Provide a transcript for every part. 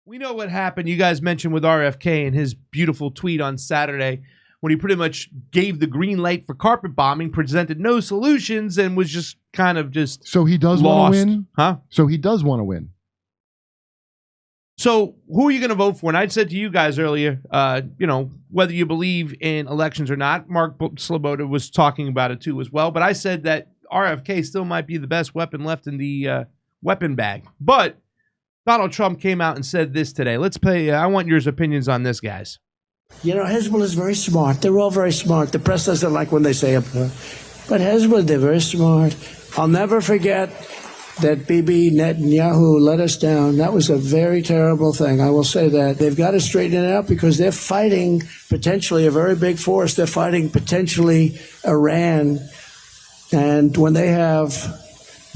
We know what happened. You guys mentioned with RFK and his beautiful tweet on Saturday when he pretty much gave the green light for carpet bombing, presented no solutions, and was just kind of just So he does want to win? Huh? So he does want to win. So who are you going to vote for? And I said to you guys earlier, whether you believe in elections or not, Mark Sloboda was talking about it too as well. But I said that RFK still might be the best weapon left in the weapon bag. But Donald Trump came out and said this today. Let's play. I want your opinions on this, guys. You know, Hezbollah is very smart. They're all very smart. The press doesn't like when they say it. But Hezbollah, they're very smart. I'll never forget that Bibi Netanyahu let us down. That was a very terrible thing. I will say that. They've got to straighten it out because they're fighting potentially a very big force. They're fighting potentially Iran. And when they have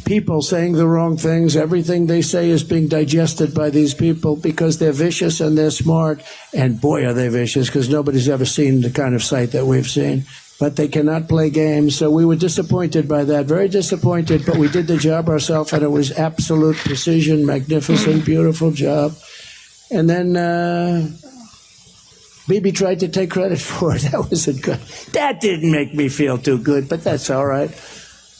people saying the wrong things, everything they say is being digested by these people because they're vicious and they're smart. And boy, are they vicious, because nobody's ever seen the kind of sight that we've seen. But they cannot play games. So we were disappointed by that, very disappointed. But we did the job ourselves, and it was absolute precision, magnificent, beautiful job. And then Bibi tried to take credit for it. That wasn't good. That didn't make me feel too good, but that's all right.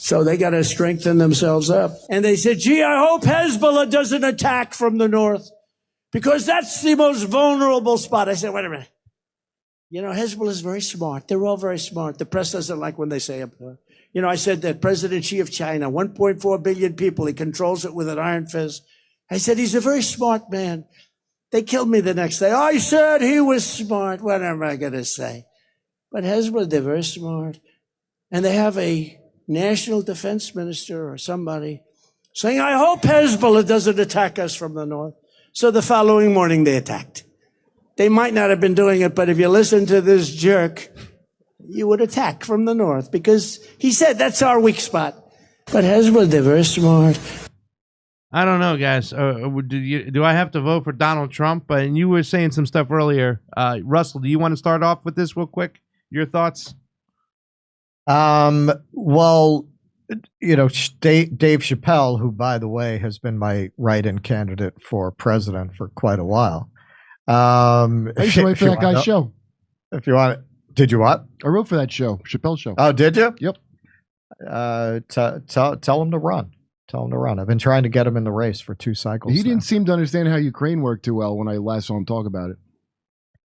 So they got to strengthen themselves up. And they said, gee, I hope Hezbollah doesn't attack from the north because that's the most vulnerable spot. I said, wait a minute. You know, Hezbollah is very smart. They're all very smart. The press doesn't like when they say it. You know, I said that President Xi of China, 1.4 billion people, he controls it with an iron fist. I said, he's a very smart man. They killed me the next day. I said he was smart. What am I going to say? But Hezbollah, they're very smart. And they have a national defense minister or somebody saying, I hope Hezbollah doesn't attack us from the north. So the following morning they attacked. They might not have been doing it, but if you listen to this jerk, you would attack from the north because he said that's our weak spot. But Hezbollah, they're very smart. I don't know, guys. Do I have to vote for Donald Trump? And you were saying some stuff earlier. Russell, do you want to start off with this real quick? Your thoughts? Well, you know, Dave Chappelle, who, by the way, has been my write-in candidate for president for quite a while. I used to write for that guy's show. If you want it. Did you what? I wrote for that show, Chappelle show. Oh, did you? Yep. Tell him to run. Tell him to run. I've been trying to get him in the race for 2 cycles. He didn't seem to understand how Ukraine worked too well when I last saw him talk about it.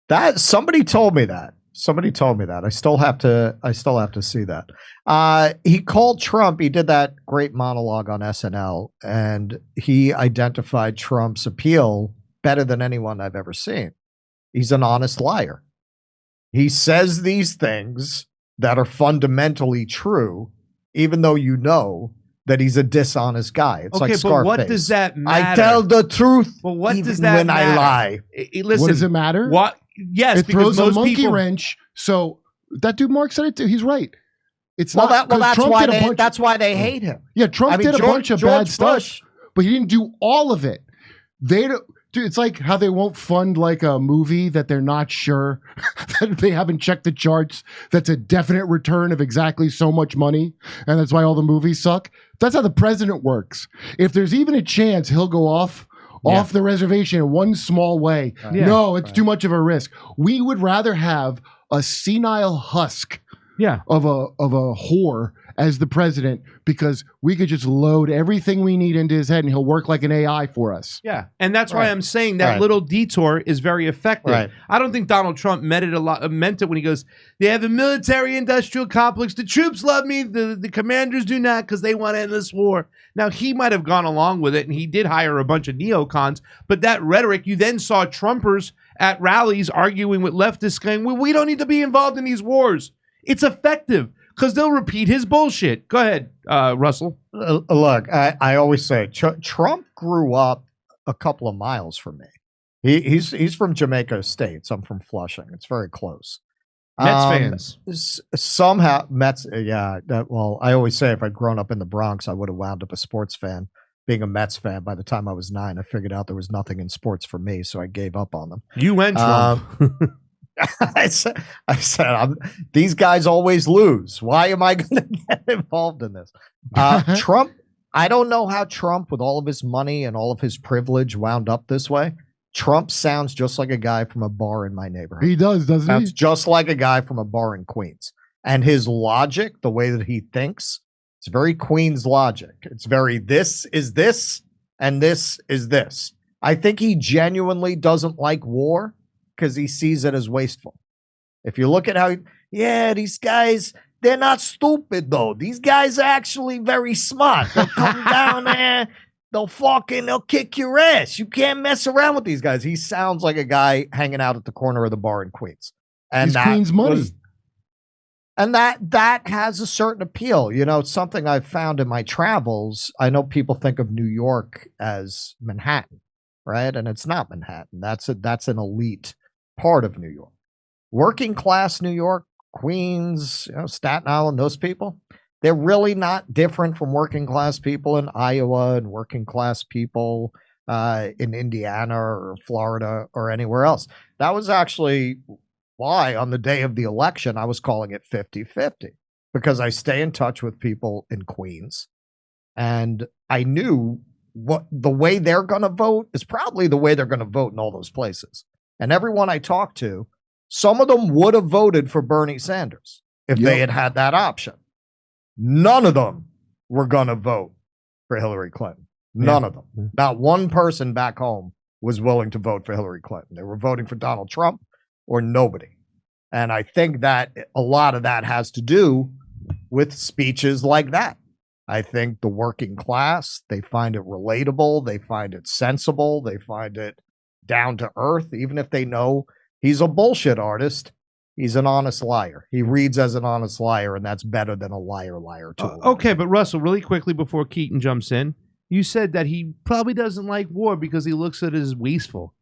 That somebody told me that. Somebody told me that. I still have to see that. He called Trump. He did that great monologue on SNL, and he identified Trump's appeal better than anyone I've ever seen. He's an honest liar. He says these things that are fundamentally true, even though you know that he's a dishonest guy. It's like Scarface. But what does that matter? I tell the truth. Well, what even does that when matter? I lie. Listen, what does it matter? What? Yes, it because throws a most monkey people wrench. So that dude Mark said it too. He's right. It's well, not. that's why they hate him. Yeah, Trump did a bunch of bad stuff, but he didn't do all of it. They don't. Dude, it's like how they won't fund like a movie that they're not sure that they haven't checked the charts. That's a definite return of exactly so much money, and that's why all the movies suck. That's how the president works. If there's even a chance he'll go off the reservation in one small way, no, it's too much of a risk. We would rather have a senile husk of a whore as the president, because we could just load everything we need into his head and he'll work like an AI for us. Yeah, and that's why I'm saying that little detour is very effective. Right. I don't think Donald Trump meant it when he goes, they have a military-industrial complex. The troops love me. The commanders do not, because they want to end this war. Now, he might have gone along with it, and he did hire a bunch of neocons, but that rhetoric, you then saw Trumpers at rallies arguing with leftists saying, well, we don't need to be involved in these wars. It's effective, because they'll repeat his bullshit. Go ahead, Russell. Look, I always say Trump grew up a couple of miles from me. He's from Jamaica Estates. I'm from Flushing. It's very close. Mets fans. Somehow, Mets, well, I always say if I'd grown up in the Bronx, I would have wound up a sports fan. Being a Mets fan, by the time I was 9, I figured out there was nothing in sports for me, so I gave up on them. You went Trump. I said, these guys always lose. Why am I going to get involved in this? Trump, I don't know how Trump, with all of his money and all of his privilege, wound up this way. Trump sounds just like a guy from a bar in my neighborhood. He does, doesn't Sounds he? just like a guy from a bar in Queens. And his logic, the way that he thinks, it's very Queens logic. It's very this is this and this is this. I think he genuinely doesn't like war because he sees it as wasteful. If you look at how, these guys, they're not stupid though. These guys are actually very smart. They'll come down there, they'll kick your ass. You can't mess around with these guys. He sounds like a guy hanging out at the corner of the bar in Queens. And He's Queens money. And that has a certain appeal. You know, it's something I've found in my travels. I know people think of New York as Manhattan, right? And it's not Manhattan. That's an elite part of New York. Working class New York, Queens, Staten Island, those people, they're really not different from working class people in Iowa and working class people in Indiana or Florida or anywhere else. That was actually why on the day of the election, I was calling it 50-50, because I stay in touch with people in Queens. And I knew what the way they're going to vote is probably the way they're going to vote in all those places. And everyone I talked to, some of them would have voted for Bernie Sanders if they had that option. None of them were going to vote for Hillary Clinton. None of them. Not one person back home was willing to vote for Hillary Clinton. They were voting for Donald Trump or nobody. And I think that a lot of that has to do with speeches like that. I think the working class, they find it relatable. They find it sensible. They find it down to earth. Even if they know he's a bullshit artist, he's an honest liar. He reads as an honest liar, and that's better than a liar to a liar. Okay, but Russell, really quickly before Keaton jumps in, you said that he probably doesn't like war because he looks at it as wasteful.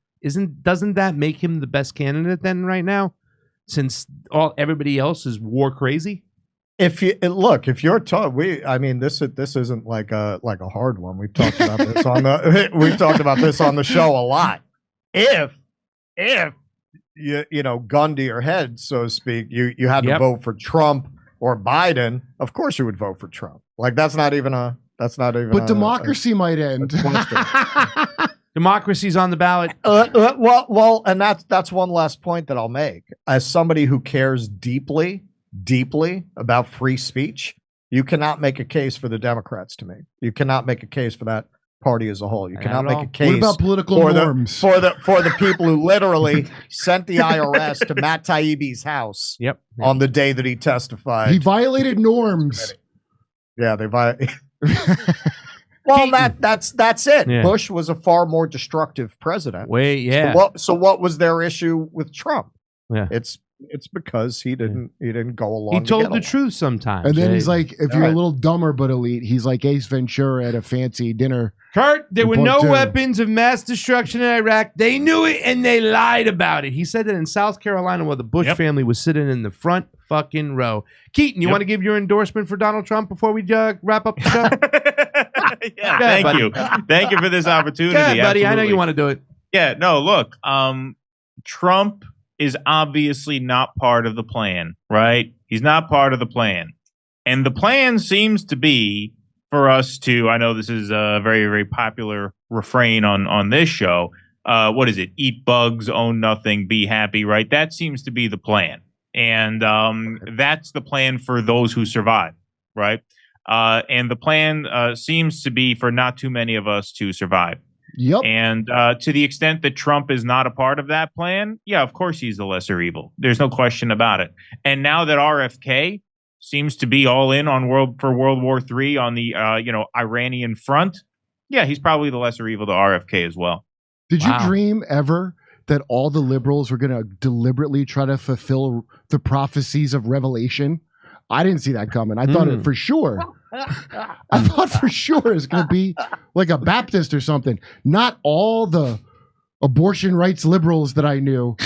Doesn't that make him the best candidate then right now, since everybody else is war crazy? If you're taught, this isn't like a hard one. We've talked about this on the show a lot. If you know, gun to your head, so to speak, you had to vote for Trump or Biden, of course you would vote for Trump. Like that's not even. But democracy might end. Democracy's on the ballot. Well, and that's one last point that I'll make. As somebody who cares deeply about free speech, you cannot make a case for the Democrats to me. You cannot make a case for that party as a whole. You cannot make a case. What about political norms for the people who literally sent the IRS to Matt Taibbi's house on the day that he testified? He violated norms. Yeah, they violated. Well, that's it. Yeah. Bush was a far more destructive president. So what was their issue with Trump? Yeah, it's because he didn't go along. He told the truth sometimes. And then he's like, if you're a little dumber but elite, he's like Ace Ventura at a fancy dinner. Kurt, there were no weapons of mass destruction in Iraq. They knew it and they lied about it. He said that in South Carolina where the Bush family was sitting in the front fucking row. Keaton, you want to give your endorsement for Donald Trump before we wrap up the show? Thank you. Thank you for this opportunity. Go ahead, buddy. I know you want to do it. Yeah, no, look, Trump is obviously not part of the plan, right? He's not part of the plan. And the plan seems to be for us to, I know this is a very, very popular refrain on this show. What is it? Eat bugs, own nothing, be happy, right? That seems to be the plan. And that's the plan for those who survive, right? And the plan seems to be for not too many of us to survive. Yep. And to the extent that Trump is not a part of that plan, yeah, of course he's the lesser evil. There's no question about it. And now that RFK seems to be all in on World War III on the Iranian front, yeah, he's probably the lesser evil to RFK as well. Did you dream ever that all the liberals were going to deliberately try to fulfill the prophecies of Revelation? I didn't see that coming. I thought it for sure. I thought for sure it's going to be like a Baptist or something. Not all the abortion rights liberals that I knew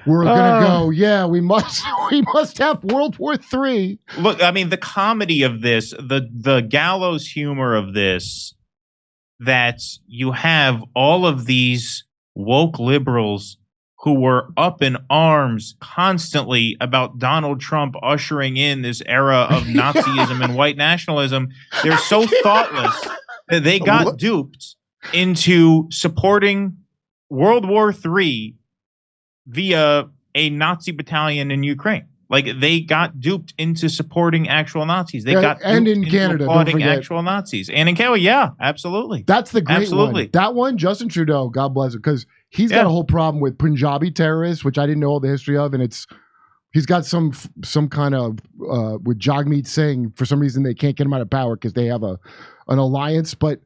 were going to go, yeah, we must have World War III. Look, I mean, the comedy of this, the gallows humor of this, that you have all of these woke liberals who were up in arms constantly about Donald Trump ushering in this era of Nazism and white nationalism. They're so thoughtless that they got duped into supporting World War III via a Nazi battalion in Ukraine. Like, they got duped into supporting actual Nazis. They got and duped in into Canada, don't applauding forget. actual Nazis. And in Canada, yeah, absolutely. That's the great Absolutely. one. That one, Justin Trudeau, God bless him, because he's got a whole problem with Punjabi terrorists, which I didn't know all the history of, and he's got some kind of with Jagmeet Singh. For some reason, they can't get him out of power because they have an alliance. But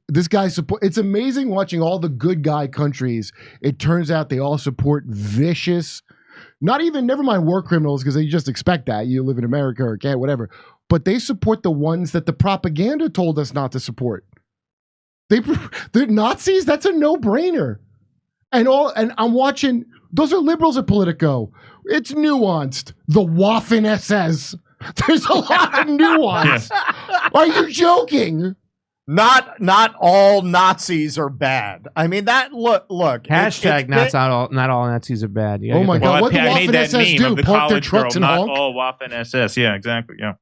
this guy it's amazing watching all the good guy countries. It turns out they all support vicious. Never mind war criminals, because you just expect that. You live in America or Canada, whatever. But they support the ones that the propaganda told us not to support. They're Nazis. That's a no-brainer. And I'm watching. Those are liberals at Politico. It's nuanced. The Waffen SS. There's a lot of nuance. Are you joking? Not all Nazis are bad. I mean, that look. Hashtag not all Nazis are bad. Oh my God! What the I made Waffen that SS meme of do? the Park their college trucks girl, and not honk? all Waffen SS. Yeah, exactly. Yeah.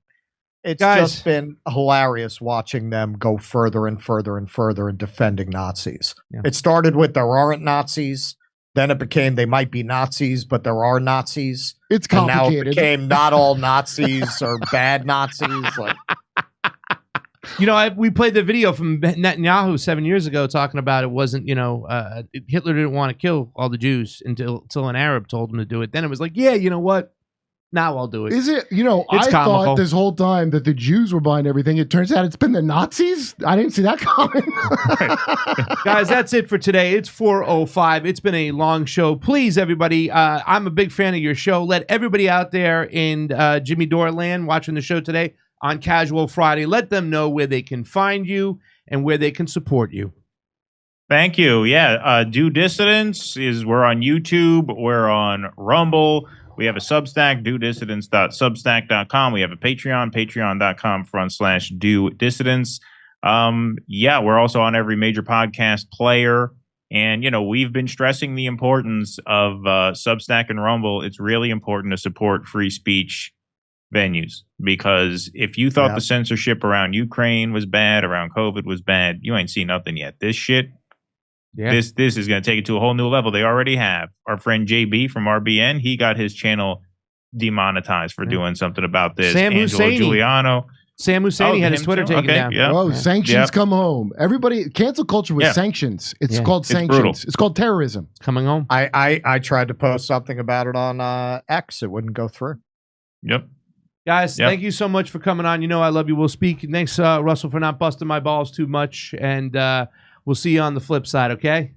It's Guys. just been hilarious watching them go further and further and further in defending Nazis. Yeah. It started with there aren't Nazis. Then it became they might be Nazis, but there are Nazis. It's And now it complicated. became not all Nazis are bad Nazis. Like, We played the video from Netanyahu 7 years ago talking about it wasn't, Hitler didn't want to kill all the Jews until an Arab told him to do it. Then it was like, yeah, you know what? Now I'll do it. Is it? I comical. thought this whole time that the Jews were buying everything. It turns out it's been the Nazis. I didn't see that coming. Guys, that's it for today. It's 4:05. It's been a long show. Please, everybody, I'm a big fan of your show. Let everybody out there in Jimmy Dore land watching the show today on Casual Friday, let them know where they can find you and where they can support you. Thank you. Yeah. Due Dissidence we're on YouTube. We're on Rumble. We have a Substack, duedissidence.substack.com. We have a Patreon, patreon.com/Due Dissidence. We're also on every major podcast player. And, we've been stressing the importance of Substack and Rumble. It's really important to support free speech venues, because if you thought the censorship around Ukraine was bad, around COVID was bad, you ain't seen nothing yet. This shit, this is going to take it to a whole new level. They already have. Our friend JB from RBN, he got his channel demonetized for doing something about this. Sam Giuliano. Sam Husseini had his Twitter taken down. Yeah. Oh, sanctions come home. Everybody, cancel culture with sanctions. It's called sanctions. It's called terrorism. Coming home. I tried to post something about it on X. It wouldn't go through. Yep. Guys, thank you so much for coming on. I love you. We'll speak. Thanks, Russell, for not busting my balls too much. And we'll see you on the flip side, okay?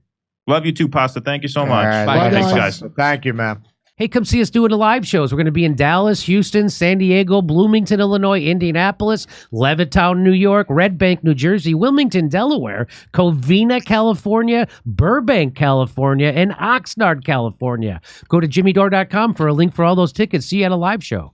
Love you too, Pasta. Thank you so much. Right, Bye, Thanks, guys. Thank you, man. Hey, come see us doing the live shows. We're going to be in Dallas, Houston, San Diego, Bloomington, Illinois, Indianapolis, Levittown, New York, Red Bank, New Jersey, Wilmington, Delaware, Covina, California, Burbank, California, and Oxnard, California. Go to jimmydore.com for a link for all those tickets. See you at a live show.